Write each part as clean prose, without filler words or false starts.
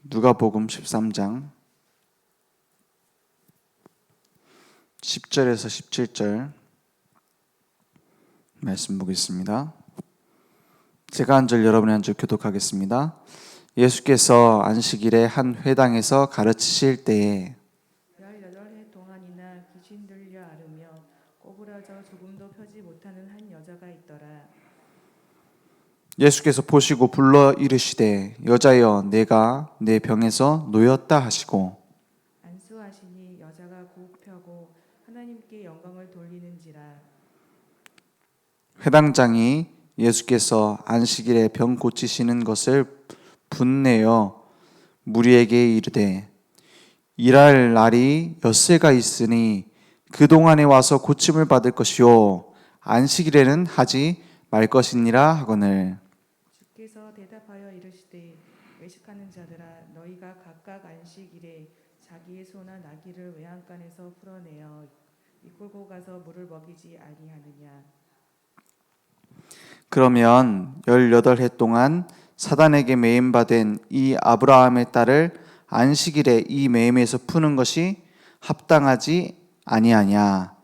누가복음 13장 10절에서 17절 말씀 보겠습니다. 제가 한 절 여러분이 한 절 교독하겠습니다. 예수께서 안식일에 한 회당에서 가르치실 때에 18해 동안이나 귀신 들려 앓으며 꼬부라져 조금도 펴지 못하는 한 여자가 있더라. 예수께서 보시고 불러 이르시되 여자여 내가 내 병에서 놓였다 하시고 안수하시니 여자가 곧 펴고 하나님께 영광을 돌리는지라. 회당장이 예수께서 안식일에 병 고치시는 것을 분내어 무리에게 이르되 일할 날이 엿새가 있으니 그동안에 와서 고침을 받을 것이요 안식일에는 하지 말 것이니라 하거늘. 주께서 대답하여 이르시되 외식하는 자들아 너희가 각각 안식일에 자기의 소나 나귀를 외양간에서 풀어내어 이끌고 가서 물을 먹이지 아니하느냐. 그러면 18해 동안 사단에게 매임받은 이 아브라함의 딸을 안식일에 이 매임에서 푸는 것이 합당하지 아니하냐.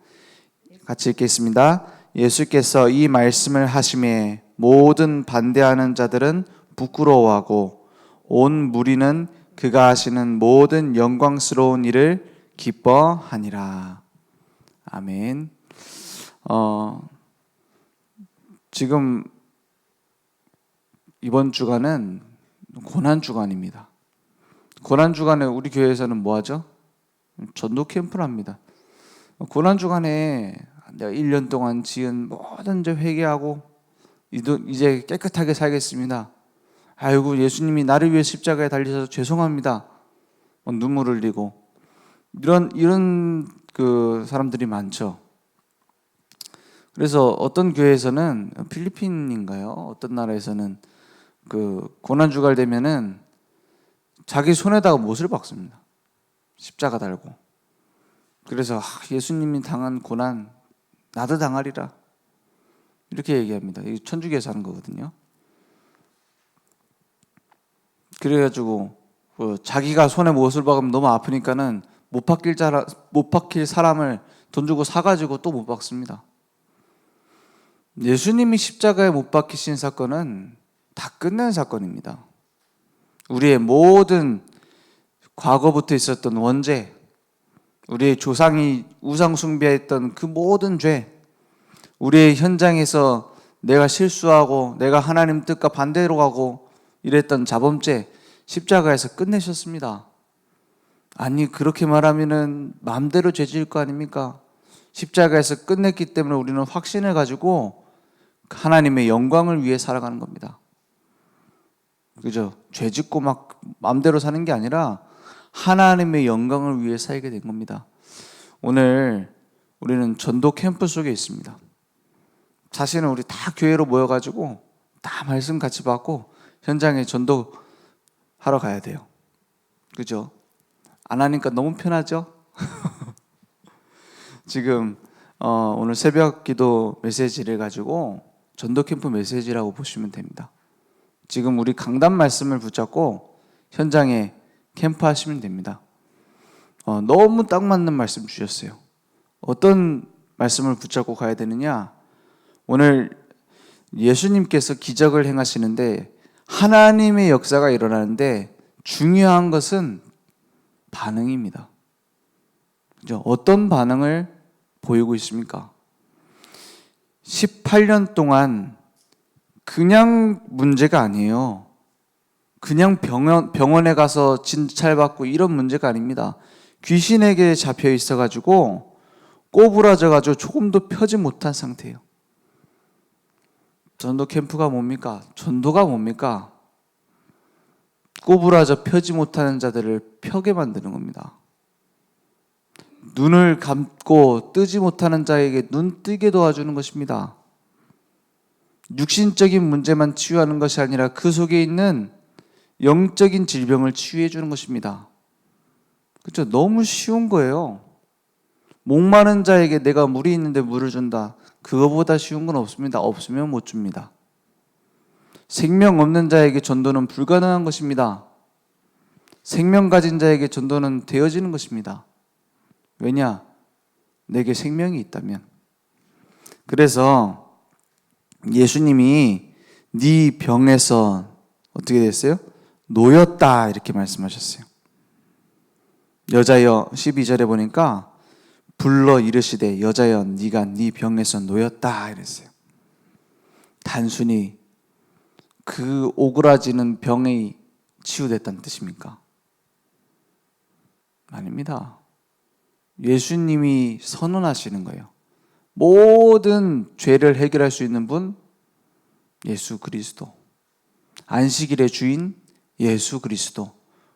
같이 읽겠습니다. 예수께서 이 말씀을 하심에 모든 반대하는 자들은 부끄러워하고 온 무리는 그가 하시는 모든 영광스러운 일을 기뻐하니라. 아멘. 지금 이번 주간은 고난 주간입니다. 고난 주간에 우리 교회에서는 뭐 하죠? 전도 캠프를 합니다. 고난 주간에 내가 1년 동안 지은 모든 죄 회개하고 이제 깨끗하게 살겠습니다. 아이고 예수님이 나를 위해 십자가에 달리셔서 죄송합니다. 눈물을 흘리고 이런 그 사람들이 많죠. 그래서 어떤 교회에서는 필리핀인가요? 어떤 나라에서는 그 고난 주간 되면은 자기 손에다가 못을 박습니다. 십자가 달고. 그래서 예수님이 당한 고난 나도 당하리라 이렇게 얘기합니다. 이게 천주교에서 하는 거거든요. 그래가지고 자기가 손에 못을 박으면 너무 아프니까는 못 박힐 사람을 돈 주고 사가지고 또 못 박습니다. 예수님이 십자가에 못 박히신 사건은 다 끝낸 사건입니다. 우리의 모든 과거부터 있었던 원죄, 우리의 조상이 우상 숭배했던 그 모든 죄, 우리의 현장에서 내가 실수하고 내가 하나님 뜻과 반대로 가고 이랬던 자범죄 십자가에서 끝내셨습니다. 아니 그렇게 말하면은 마음대로 죄 지을 거 아닙니까? 십자가에서 끝냈기 때문에 우리는 확신을 가지고 하나님의 영광을 위해 살아가는 겁니다. 그죠? 죄 짓고 막 마음대로 사는 게 아니라 하나님의 영광을 위해 살게 된 겁니다. 오늘 우리는 전도 캠프 속에 있습니다. 사실은 우리 다 교회로 모여가지고 다 말씀 같이 받고 현장에 전도 하러 가야 돼요. 그죠? 안 하니까 너무 편하죠? 지금 오늘 새벽 기도 메시지를 가지고 전도 캠프 메시지라고 보시면 됩니다. 지금 우리 강단 말씀을 붙잡고 현장에 캠프 하시면 됩니다. 너무 딱 맞는 말씀 주셨어요. 어떤 말씀을 붙잡고 가야 되느냐? 오늘 예수님께서 기적을 행하시는데 하나님의 역사가 일어나는데 중요한 것은 반응입니다. 그죠? 어떤 반응을 보이고 있습니까? 18년 동안 그냥 문제가 아니에요. 그냥 병원에 가서 진찰받고 이런 문제가 아닙니다. 귀신에게 잡혀 있어가지고 꼬부라져가지고 조금도 펴지 못한 상태예요. 전도 캠프가 뭡니까? 전도가 뭡니까? 꼬부라져 펴지 못하는 자들을 펴게 만드는 겁니다. 눈을 감고 뜨지 못하는 자에게 눈 뜨게 도와주는 것입니다. 육신적인 문제만 치유하는 것이 아니라 그 속에 있는 영적인 질병을 치유해 주는 것입니다. 그렇죠? 너무 쉬운 거예요. 목마른 자에게 내가 물이 있는데 물을 준다. 그거보다 쉬운 건 없습니다. 없으면 못 줍니다. 생명 없는 자에게 전도는 불가능한 것입니다. 생명 가진 자에게 전도는 되어지는 것입니다. 왜냐? 내게 생명이 있다면. 그래서 예수님이 네 병에서 어떻게 됐어요? 놓였다 이렇게 말씀하셨어요. 여자여 12절에 보니까 불러 이르시되 여자여 네가 네 병에서 놓였다 이랬어요. 단순히 그 오그라지는 병이 치유됐다는 뜻입니까? 아닙니다. 예수님이 선언하시는 거예요. 모든 죄를 해결할 수 있는 분 예수 그리스도. 안식일의 주인 예수 그리스도.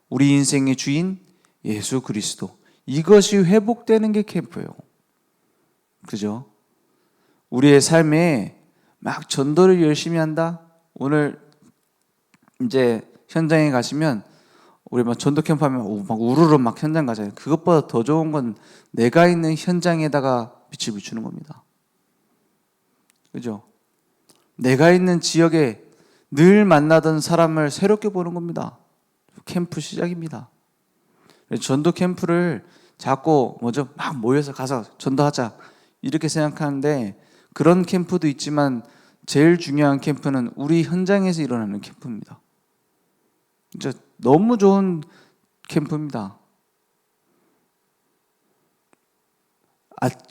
우리 인생의 주인 예수 그리스도. 이것이 회복되는 게 캠프예요. 그죠? 우리의 삶에 막 전도를 열심히 한다. 오늘 이제 현장에 가시면 우리 막 전도 캠프 하면 막 우르르 막 현장 가잖아요. 그것보다 더 좋은 건 내가 있는 현장에다가 빛을 비추는 겁니다. 그죠? 내가 있는 지역에 늘 만나던 사람을 새롭게 보는 겁니다. 캠프 시작입니다. 전도 캠프를 자꾸 막 모여서 가서 전도하자 이렇게 생각하는데 그런 캠프도 있지만 제일 중요한 캠프는 우리 현장에서 일어나는 캠프입니다. 진짜 너무 좋은 캠프입니다.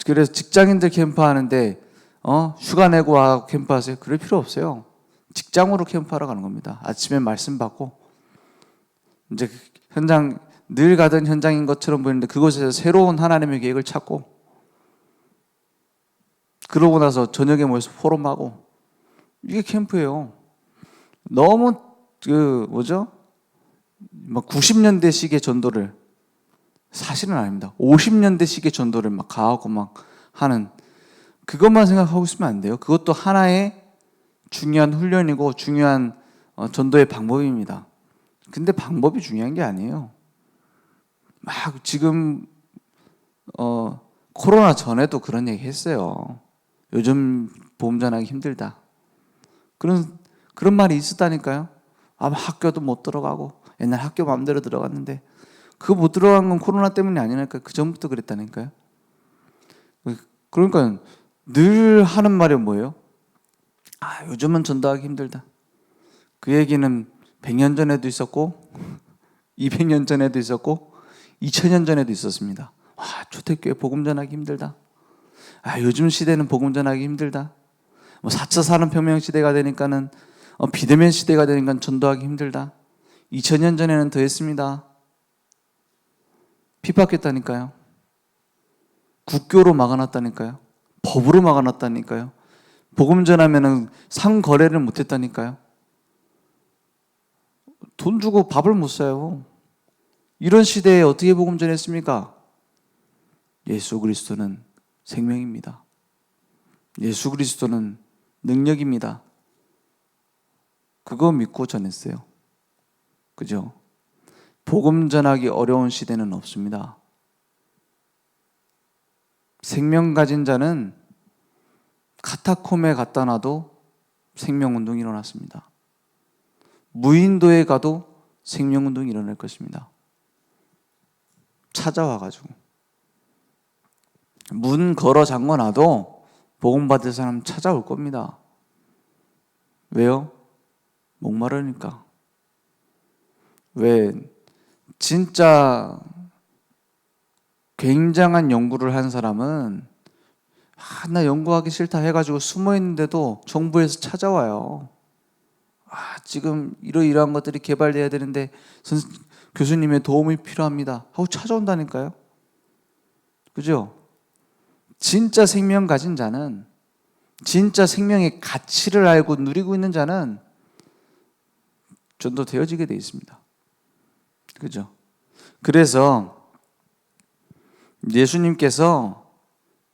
그래서 직장인들 캠프 하는데 휴가 내고 와 캠프 하세요? 그럴 필요 없어요. 직장으로 캠프하러 가는 겁니다. 아침에 말씀 받고 이제 현장 늘 가던 현장인 것처럼 보이는데 그곳에서 새로운 하나님의 계획을 찾고 그러고 나서 저녁에 모여서 포럼하고 이게 캠프예요. 너무 막 90년대식의 전도를 사실은 아닙니다. 50년대식의 전도를 막 가하고 막 하는 그것만 생각하고 있으면 안 돼요. 그것도 하나의 중요한 훈련이고 중요한 전도의 방법입니다. 근데 방법이 중요한 게 아니에요. 막 지금 코로나 전에도 그런 얘기 했어요. 요즘 복음 전하기 힘들다. 그런 말이 있었다니까요. 아마 학교도 못 들어가고 옛날 학교 마음대로 들어갔는데 그거 못 들어간 건 코로나 때문이 아니니까 그 전부터 그랬다니까요. 그러니까 늘 하는 말이 뭐예요? 요즘은 전도하기 힘들다. 그 얘기는 100년 전에도 있었고 200년 전에도 있었고 2000년 전에도 있었습니다. 초대교회 복음 전하기 힘들다. 요즘 시대는 복음 전하기 힘들다. 4차 산업혁명 시대가 되니까는 비대면 시대가 되니까 전도하기 힘들다. 2000년 전에는 더 했습니다. 핍박했다니까요. 국교로 막아놨다니까요. 법으로 막아놨다니까요. 복음 전하면은 상거래를 못했다니까요. 돈 주고 밥을 못 사요. 이런 시대에 어떻게 복음 전했습니까? 예수 그리스도는 생명입니다. 예수 그리스도는 능력입니다. 그거 믿고 전했어요. 그죠? 복음 전하기 어려운 시대는 없습니다. 생명 가진 자는 카타콤에 갖다 놔도 생명운동이 일어났습니다. 무인도에 가도 생명운동이 일어날 것입니다. 찾아와가지고 문 걸어 잠궈놔도 복음 받을 사람 찾아올 겁니다. 왜요? 목마르니까. 왜 진짜 굉장한 연구를 한 사람은 나 연구하기 싫다 해가지고 숨어 있는데도 정부에서 찾아와요. 지금 이러이러한 것들이 개발돼야 되는데 교수님의 도움이 필요합니다 하고 찾아온다니까요. 그죠? 진짜 생명 가진 자는, 진짜 생명의 가치를 알고 누리고 있는 자는 전도 되어지게 돼 있습니다. 그죠? 그래서 예수님께서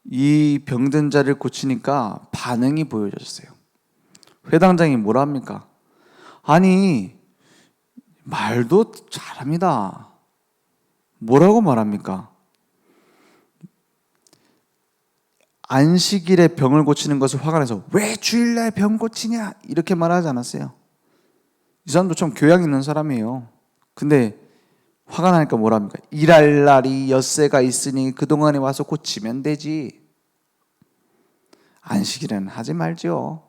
이 병든 자를 고치니까 반응이 보여졌어요. 회당장이 뭐라 합니까? 아니, 말도 잘합니다. 뭐라고 말합니까? 안식일에 병을 고치는 것을 화가 내서 왜 주일날 병 고치냐? 이렇게 말하지 않았어요. 이 사람도 참 교양 있는 사람이에요. 근데 화가 나니까 뭐랍니까? 일할 날이 엿새가 있으니 그동안에 와서 고치면 되지. 안식일에는 하지 말죠.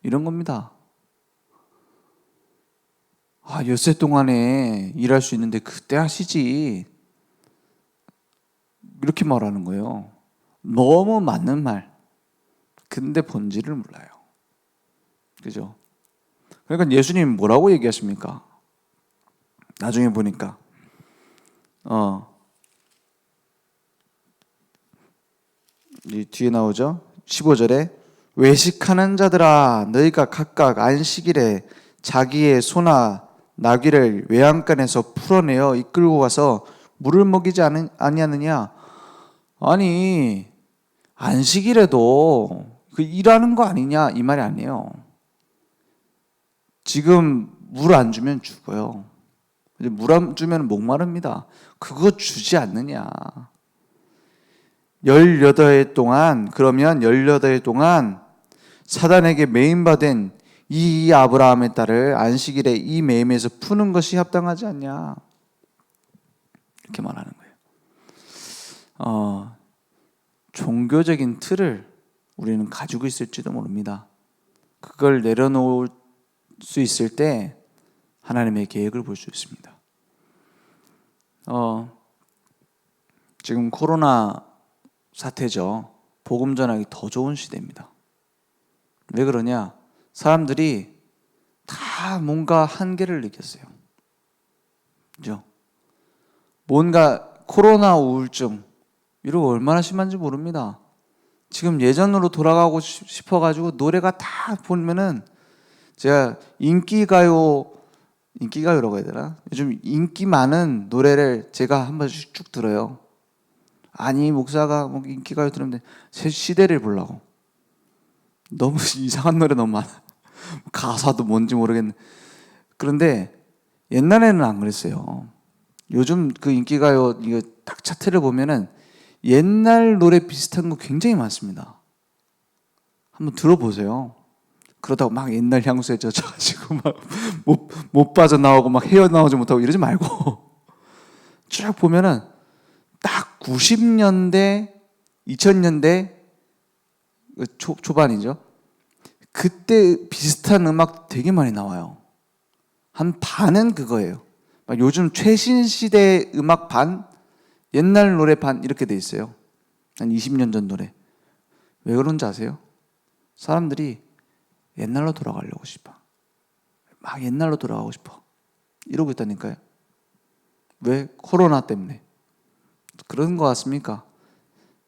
이런 겁니다. 엿새 동안에 일할 수 있는데 그때 하시지. 이렇게 말하는 거예요. 너무 맞는 말. 근데 본질을 몰라요. 그죠? 그러니까 예수님 뭐라고 얘기하십니까? 나중에 보니까 이 뒤에 나오죠. 15절에 외식하는 자들아 너희가 각각 안식일에 자기의 소나 나귀를 외양간에서 풀어내어 이끌고 가서 물을 먹이지 아니하느냐. 아니 안식일에도 그 일하는 거 아니냐 이 말이 아니에요. 지금 물 안 주면 죽어요. 물 안 주면 목마릅니다. 그거 주지 않느냐. 18해 동안, 그러면 18해 동안 사단에게 매임받은 이 아브라함의 딸을 안식일에 이 매임에서 푸는 것이 합당하지 않냐. 이렇게 말하는 거예요. 종교적인 틀을 우리는 가지고 있을지도 모릅니다. 그걸 내려놓을 수 있을 때 하나님의 계획을 볼 수 있습니다. 지금 코로나 사태죠. 복음 전하기 더 좋은 시대입니다. 왜 그러냐? 사람들이 다 뭔가 한계를 느꼈어요. 그죠? 뭔가 코로나 우울증 이런 거 얼마나 심한지 모릅니다. 지금 예전으로 돌아가고 싶어가지고 노래가 다 보면은 제가 인기가요라고 해야 되나? 요즘 인기 많은 노래를 제가 한 번씩 쭉 들어요. 아니 목사가 뭐 인기가요 들으면 새 시대를 보려고. 너무 이상한 노래 너무 많아. 가사도 뭔지 모르겠네. 그런데 옛날에는 안 그랬어요. 요즘 그 인기가요 이거 딱 차트를 보면은 옛날 노래 비슷한 거 굉장히 많습니다. 한번 들어보세요. 그러다가 막 옛날 향수에 젖어가지고 막 못 빠져나오고 막 헤어나오지 못하고 이러지 말고 쭉 보면은 딱 90년대, 2000년대 초반이죠. 그때 비슷한 음악 되게 많이 나와요. 한 반은 그거예요. 요즘 최신 시대 음악 반, 옛날 노래 반 이렇게 돼 있어요. 한 20년 전 노래. 왜 그런지 아세요? 사람들이 옛날로 돌아가려고 싶어. 막 옛날로 돌아가고 싶어. 이러고 있다니까요. 왜? 코로나 때문에. 그런 것 같습니까?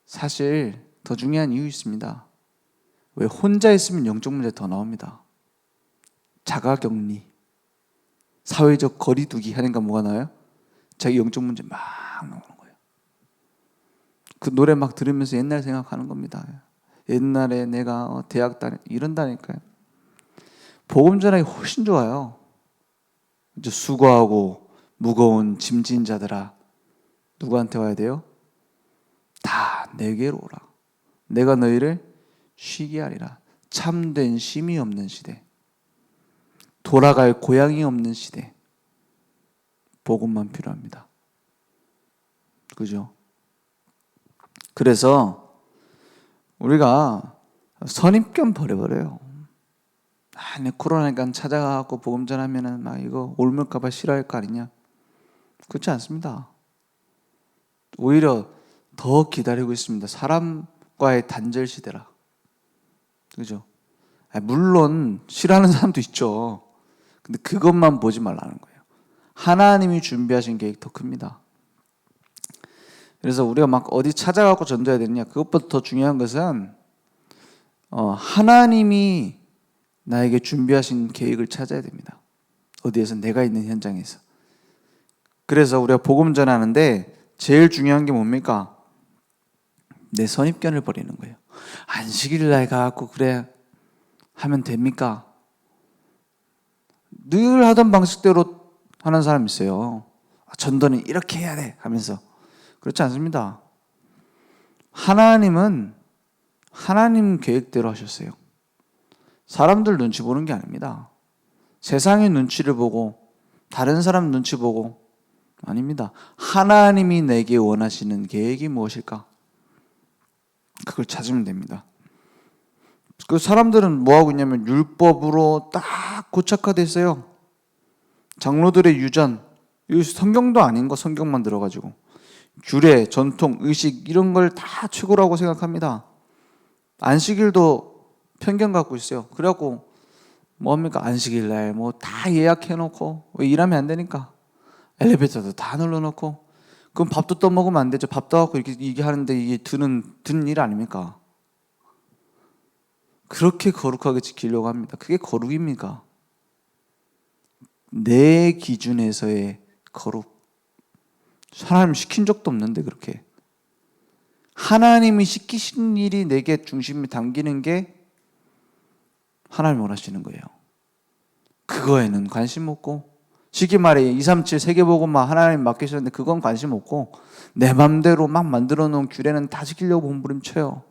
사실 더 중요한 이유 있습니다. 왜 혼자 있으면 영적 문제 더 나옵니다. 자가격리, 사회적 거리두기 하니까 뭐가 나와요? 자기 영적 문제 막 나오는 거예요. 그 노래 막 들으면서 옛날 생각하는 겁니다. 옛날에 내가 대학 다니 이런다니까요. 복음 전하기 훨씬 좋아요. 이제 수고하고 무거운 짐진 자들아 누구한테 와야 돼요? 다 내게로 오라. 내가 너희를 쉬게 하리라. 참된 쉼이 없는 시대, 돌아갈 고향이 없는 시대, 복음만 필요합니다. 그죠? 그래서 우리가 선입견 버려버려요. 내 코로나니까 찾아가고 복음 전하면은 막 이거 옮을까봐 싫어할 거 아니냐? 그렇지 않습니다. 오히려 더 기다리고 있습니다. 사람과의 단절 시대라. 그죠? 물론 싫어하는 사람도 있죠. 근데 그것만 보지 말라는 거예요. 하나님이 준비하신 계획 더 큽니다. 그래서 우리가 막 어디 찾아가고 전도해야 되느냐? 그것보다 더 중요한 것은 하나님이 나에게 준비하신 계획을 찾아야 됩니다. 어디에서? 내가 있는 현장에서. 그래서 우리가 복음 전하는데 제일 중요한 게 뭡니까? 내 선입견을 버리는 거예요. 안식일 날 가갖고 그래 하면 됩니까? 늘 하던 방식대로 하는 사람 있어요. 전도는 이렇게 해야 돼 하면서. 그렇지 않습니다. 하나님은 하나님 계획대로 하셨어요. 사람들 눈치 보는 게 아닙니다. 세상의 눈치를 보고 다른 사람 눈치 보고 아닙니다. 하나님이 내게 원하시는 계획이 무엇일까? 그걸 찾으면 됩니다. 그 사람들은 뭐 하고 있냐면 율법으로 딱 고착화돼 있어요. 장로들의 유전, 이 성경도 아닌 거 성경만 들어가지고 규례, 전통, 의식 이런 걸 다 최고라고 생각합니다. 안식일도 편견 갖고 있어요. 그래갖고 뭡니까? 안식일 날 뭐 다 예약해놓고 왜 일하면 안 되니까 엘리베이터도 다 눌러놓고 그럼 밥도 떠먹으면 안 되죠. 밥 떠갖고 이게 하는데 이게 드는 일 아닙니까? 그렇게 거룩하게 지키려고 합니다. 그게 거룩입니까? 내 기준에서의 거룩. 사람 시킨 적도 없는데 그렇게. 하나님이 시키신 일이 내게 중심에 담기는 게 하나님 원하시는 거예요. 그거에는 관심 없고 쉽게 말해 237 세계복음만 하나님 맡기셨는데 그건 관심 없고 내 맘대로 막 만들어 놓은 규례는 다 지키려고 몸부림쳐요.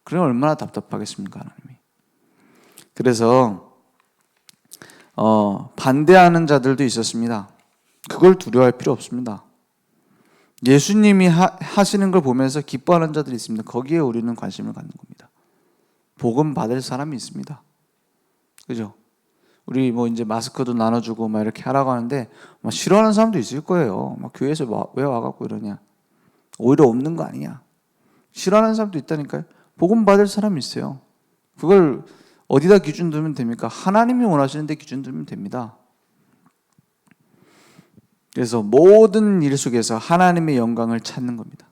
그러면 얼마나 답답하겠습니까, 하나님이. 그래서 반대하는 자들도 있었습니다. 그걸 두려워할 필요 없습니다. 예수님이 하시는 걸 보면서 기뻐하는 자들이 있습니다. 거기에 우리는 관심을 갖는 겁니다. 복음 받을 사람이 있습니다. 그죠? 우리 뭐 이제 마스크도 나눠주고 막 이렇게 하라고 하는데 막 싫어하는 사람도 있을 거예요. 막 교회에서 왜 와갖고 이러냐? 오히려 없는 거 아니냐? 싫어하는 사람도 있다니까요. 복음 받을 사람이 있어요. 그걸 어디다 기준 두면 됩니까? 하나님이 원하시는데 기준 두면 됩니다. 그래서 모든 일 속에서 하나님의 영광을 찾는 겁니다.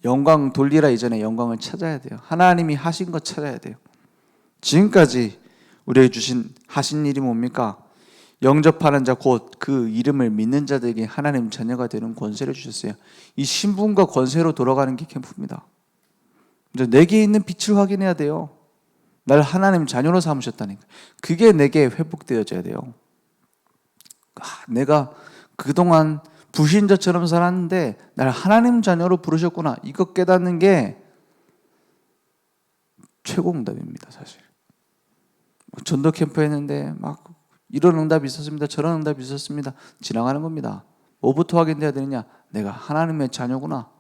영광 돌리라 이전에 영광을 찾아야 돼요. 하나님이 하신 것 찾아야 돼요. 지금까지 우리에게 하신 일이 뭡니까? 영접하는 자 곧 그 이름을 믿는 자들에게 하나님 자녀가 되는 권세를 주셨어요. 이 신분과 권세로 돌아가는 게 캠프입니다. 내게 있는 빛을 확인해야 돼요. 날 하나님 자녀로 삼으셨다니까. 그게 내게 회복되어져야 돼요. 내가 그동안 불신자처럼 살았는데 날 하나님 자녀로 부르셨구나. 이거 깨닫는 게 최고 응답입니다, 사실. 전도 캠프 했는데 막 이런 응답이 있었습니다. 저런 응답이 있었습니다. 지나가는 겁니다. 뭐부터 확인돼야 되느냐? 내가 하나님의 자녀구나.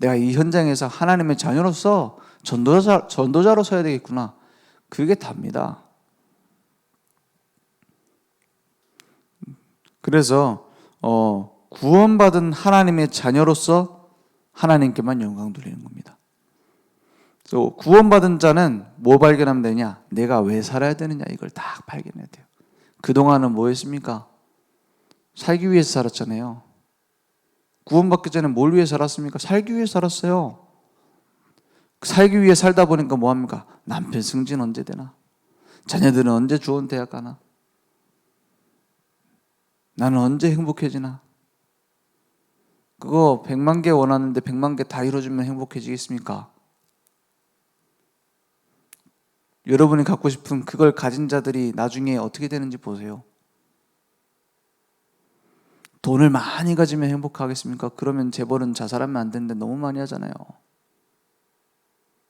내가 이 현장에서 하나님의 자녀로서 전도자로 서야 되겠구나. 그게 답니다. 그래서 구원받은 하나님의 자녀로서 하나님께만 영광 돌리는 겁니다. 그래서 구원받은 자는 뭐 발견하면 되냐? 내가 왜 살아야 되느냐? 이걸 딱 발견해야 돼요. 그동안은 뭐 했습니까? 살기 위해서 살았잖아요. 구원받기 전에 뭘 위해 살았습니까? 살기 위해 살았어요. 살기 위해 살다 보니까 뭐 합니까? 남편 승진 언제 되나? 자녀들은 언제 좋은 대학 가나? 나는 언제 행복해지나? 그거 100만 개 원하는데 100만 개 다 이루어지면 행복해지겠습니까? 여러분이 갖고 싶은 그걸 가진 자들이 나중에 어떻게 되는지 보세요. 돈을 많이 가지면 행복하겠습니까? 그러면 재벌은 자살하면 안 되는데 너무 많이 하잖아요.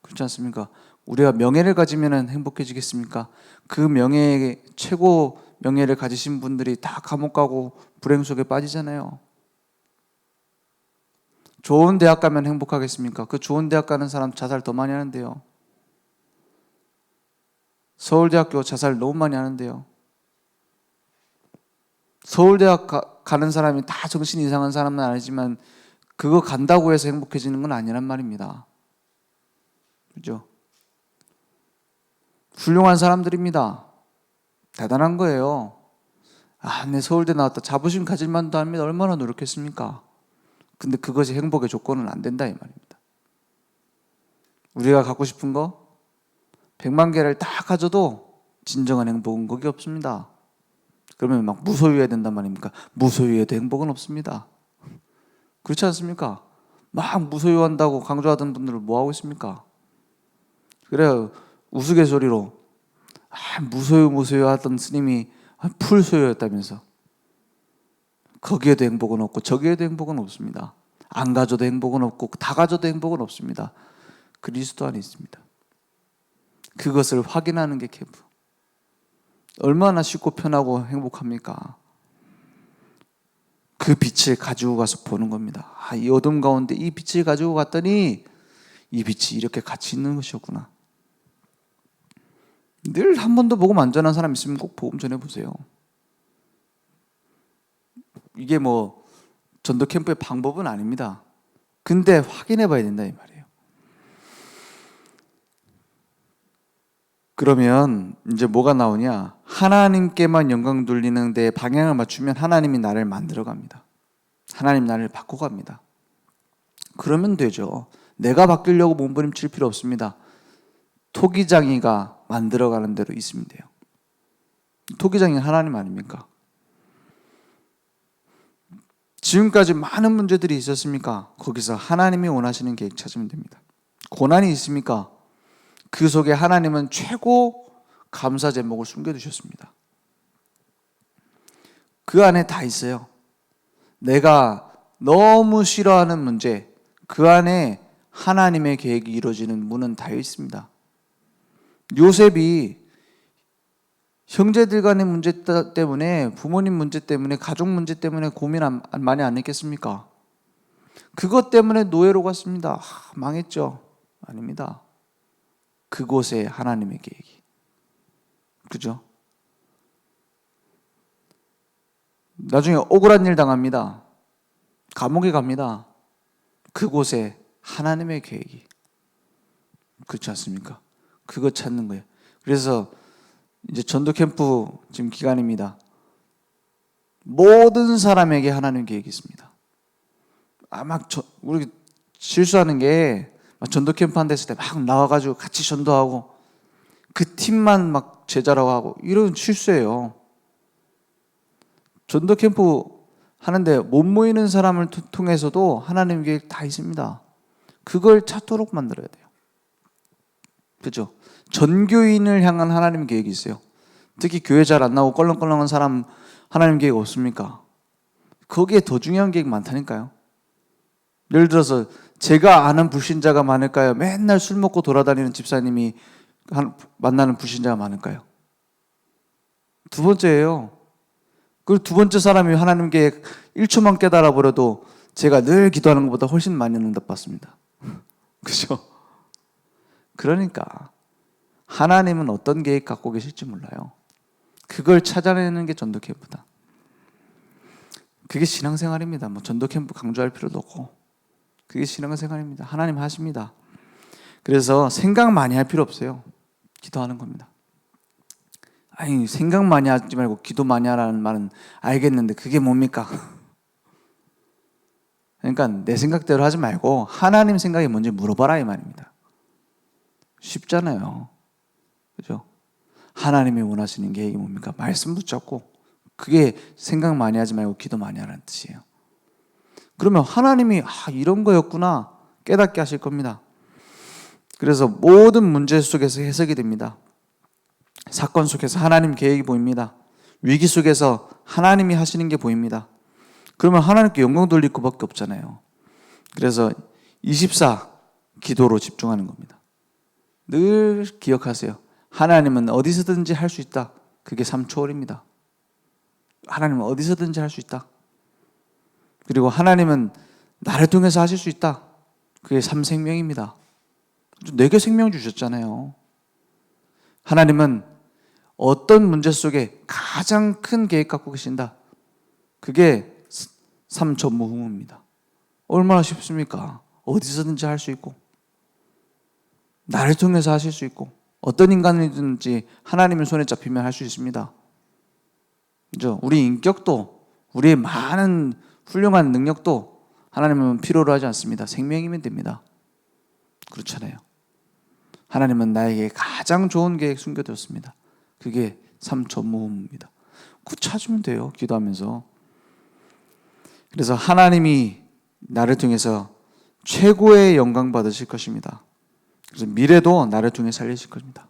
그렇지 않습니까? 우리가 명예를 가지면 행복해지겠습니까? 그 명예, 최고 명예를 가지신 분들이 다 감옥 가고 불행 속에 빠지잖아요. 좋은 대학 가면 행복하겠습니까? 그 좋은 대학 가는 사람 자살 더 많이 하는데요. 서울대학교 자살 너무 많이 하는데요. 서울대학 가는 사람이 다 정신 이상한 사람은 아니지만 그거 간다고 해서 행복해지는 건 아니란 말입니다. 그죠? 훌륭한 사람들입니다. 대단한 거예요. 내 서울대 나왔다. 자부심 가질 만도 합니다. 얼마나 노력했습니까? 근데 그것이 행복의 조건은 안 된다 이 말입니다. 우리가 갖고 싶은 거 100만 개를 다 가져도 진정한 행복은 거기 없습니다. 그러면 막 무소유해야 된단 말입니까? 무소유해도 행복은 없습니다. 그렇지 않습니까? 막 무소유한다고 강조하던 분들은 뭐 하고 있습니까? 그래요. 우스갯소리로 무소유 하던 스님이 풀소유였다면서. 거기에도 행복은 없고 저기에도 행복은 없습니다. 안 가져도 행복은 없고 다 가져도 행복은 없습니다. 그리스도 안에 있습니다. 그것을 확인하는 게 캠프. 얼마나 쉽고 편하고 행복합니까? 그 빛을 가지고 가서 보는 겁니다. 이 어둠 가운데 이 빛을 가지고 갔더니 이 빛이 이렇게 같이 있는 것이었구나. 늘 한 번도 복음 안 전한 사람 있으면 꼭 복음 전해보세요. 이게 뭐 전도 캠프의 방법은 아닙니다. 근데 확인해 봐야 된다 이 말이에요. 그러면 이제 뭐가 나오냐? 하나님께만 영광 돌리는 데 방향을 맞추면 하나님이 나를 만들어 갑니다. 하나님 나를 바꿔갑니다. 그러면 되죠. 내가 바뀌려고 몸부림칠 필요 없습니다. 토기장이가 만들어가는 대로 있으면 돼요. 토기장이 하나님 아닙니까? 지금까지 많은 문제들이 있었습니까? 거기서 하나님이 원하시는 계획 찾으면 됩니다. 고난이 있습니까? 그 속에 하나님은 최고 감사 제목을 숨겨두셨습니다. 그 안에 다 있어요. 내가 너무 싫어하는 문제, 그 안에 하나님의 계획이 이루어지는 문은 다 있습니다. 요셉이 형제들 간의 문제 때문에, 부모님 문제 때문에, 가족 문제 때문에 고민 많이 안 했겠습니까? 그것 때문에 노예로 갔습니다. 망했죠? 아닙니다. 그곳에 하나님의 계획이. 그죠? 나중에 억울한 일 당합니다. 감옥에 갑니다. 그곳에 하나님의 계획이. 그렇지 않습니까? 그거 찾는 거예요. 그래서 이제 전도 캠프 지금 기간입니다. 모든 사람에게 하나님 계획이 있습니다. 우리 실수하는 게 전도 캠프 한 데 있을 때 막 나와가지고 같이 전도하고 그 팀만 막 제자라고 하고 이런 실수예요. 전도 캠프 하는데 못 모이는 사람을 통해서도 하나님 계획 다 있습니다. 그걸 찾도록 만들어야 돼요. 그죠? 전교인을 향한 하나님 계획이 있어요. 특히 교회 잘 안 나오고 껄렁껄렁한 사람 하나님 계획 없습니까? 거기에 더 중요한 계획 많다니까요. 예를 들어서 제가 아는 불신자가 많을까요? 맨날 술 먹고 돌아다니는 집사님이 만나는 불신자가 많을까요? 두 번째예요. 그 두 번째 사람이 하나님 계획 1초만 깨달아 버려도 제가 늘 기도하는 것보다 훨씬 많이 응답받습니다. 그죠? 그러니까 하나님은 어떤 계획 갖고 계실지 몰라요. 그걸 찾아내는 게 전도 캠프다. 그게 신앙생활입니다. 뭐 전도 캠프 강조할 필요도 없고 그게 신앙생활입니다. 하나님 하십니다. 그래서 생각 많이 할 필요 없어요. 기도하는 겁니다. 아니 생각 많이 하지 말고 기도 많이 하라는 말은 알겠는데 그게 뭡니까? 그러니까 내 생각대로 하지 말고 하나님 생각이 뭔지 물어봐라 이 말입니다. 쉽잖아요. 그죠? 하나님이 원하시는 계획이 뭡니까? 말씀 붙잡고 그게 생각 많이 하지 말고 기도 많이 하라는 뜻이에요. 그러면 하나님이 이런 거였구나 깨닫게 하실 겁니다. 그래서 모든 문제 속에서 해석이 됩니다. 사건 속에서 하나님 계획이 보입니다. 위기 속에서 하나님이 하시는 게 보입니다. 그러면 하나님께 영광 돌릴 것밖에 없잖아요. 그래서 24 기도로 집중하는 겁니다. 늘 기억하세요. 하나님은 어디서든지 할 수 있다. 그게 3초월입니다. 하나님은 어디서든지 할 수 있다. 그리고 하나님은 나를 통해서 하실 수 있다. 그게 3생명입니다. 4개 생명 주셨잖아요. 하나님은 어떤 문제 속에 가장 큰 계획 갖고 계신다. 그게 3전무후무입니다. 얼마나 쉽습니까? 어디서든지 할 수 있고 나를 통해서 하실 수 있고 어떤 인간이든지 하나님의 손에 잡히면 할 수 있습니다. 그죠? 우리 인격도 우리의 많은 훌륭한 능력도 하나님은 필요로 하지 않습니다. 생명이면 됩니다. 그렇잖아요. 하나님은 나에게 가장 좋은 계획 숨겨뒀습니다. 그게 3전무후무입니다. 그거 찾으면 돼요. 기도하면서. 그래서 하나님이 나를 통해서 최고의 영광 받으실 것입니다. 그래서 미래도 나를 통해 살리실 겁니다.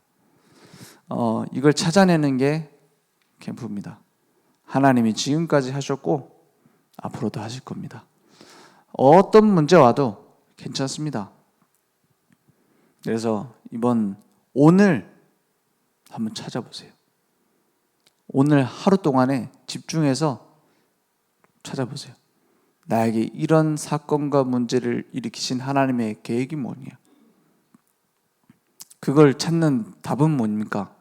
이걸 찾아내는 게 캠프입니다. 하나님이 지금까지 하셨고 앞으로도 하실 겁니다. 어떤 문제 와도 괜찮습니다. 그래서 오늘 한번 찾아보세요. 오늘 하루 동안에 집중해서 찾아보세요. 나에게 이런 사건과 문제를 일으키신 하나님의 계획이 뭐냐? 그걸 찾는 답은 뭡니까?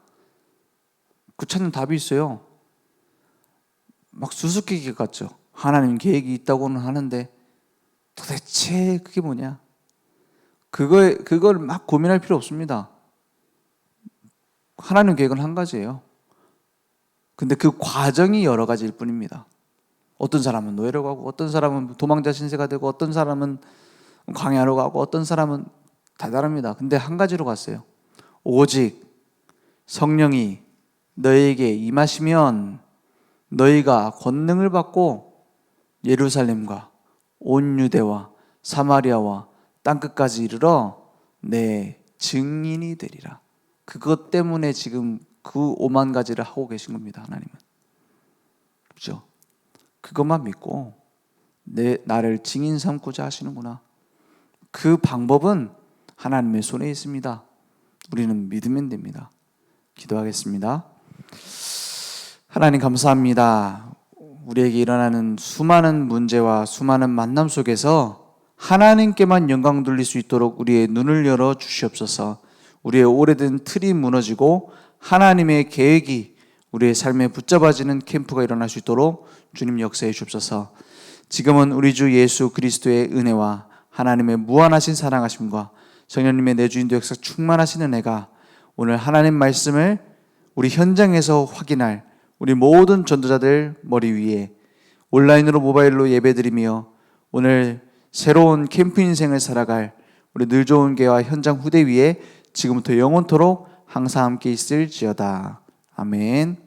그 찾는 답이 있어요. 막 수수께끼 같죠. 하나님 계획이 있다고는 하는데 도대체 그게 뭐냐? 그걸 막 고민할 필요 없습니다. 하나님 계획은 한 가지예요. 근데 그 과정이 여러 가지일 뿐입니다. 어떤 사람은 노예로 가고, 어떤 사람은 도망자 신세가 되고, 어떤 사람은 광야로 가고, 어떤 사람은 다 다릅니다. 근데 한 가지로 갔어요. 오직 성령이 너희에게 임하시면 너희가 권능을 받고 예루살렘과 온 유대와 사마리아와 땅끝까지 이르러 내 증인이 되리라. 그것 때문에 지금 그 5만 가지를 하고 계신 겁니다. 하나님은. 그렇죠? 그것만 믿고 나를 증인 삼고자 하시는구나. 그 방법은 하나님의 손에 있습니다. 우리는 믿으면 됩니다. 기도하겠습니다. 하나님 감사합니다. 우리에게 일어나는 수많은 문제와 수많은 만남 속에서 하나님께만 영광 돌릴 수 있도록 우리의 눈을 열어 주시옵소서. 우리의 오래된 틀이 무너지고 하나님의 계획이 우리의 삶에 붙잡아지는 캠프가 일어날 수 있도록 주님 역사해 주옵소서. 지금은 우리 주 예수 그리스도의 은혜와 하나님의 무한하신 사랑하심과 성령님의 내주인도 역사 충만하신 은혜가 오늘 하나님 말씀을 우리 현장에서 확인할 우리 모든 전도자들 머리 위에 온라인으로 모바일로 예배드리며 오늘 새로운 캠프 인생을 살아갈 우리 늘 좋은 교회와 현장 후대 위에 지금부터 영원토록 항상 함께 있을지어다. 아멘.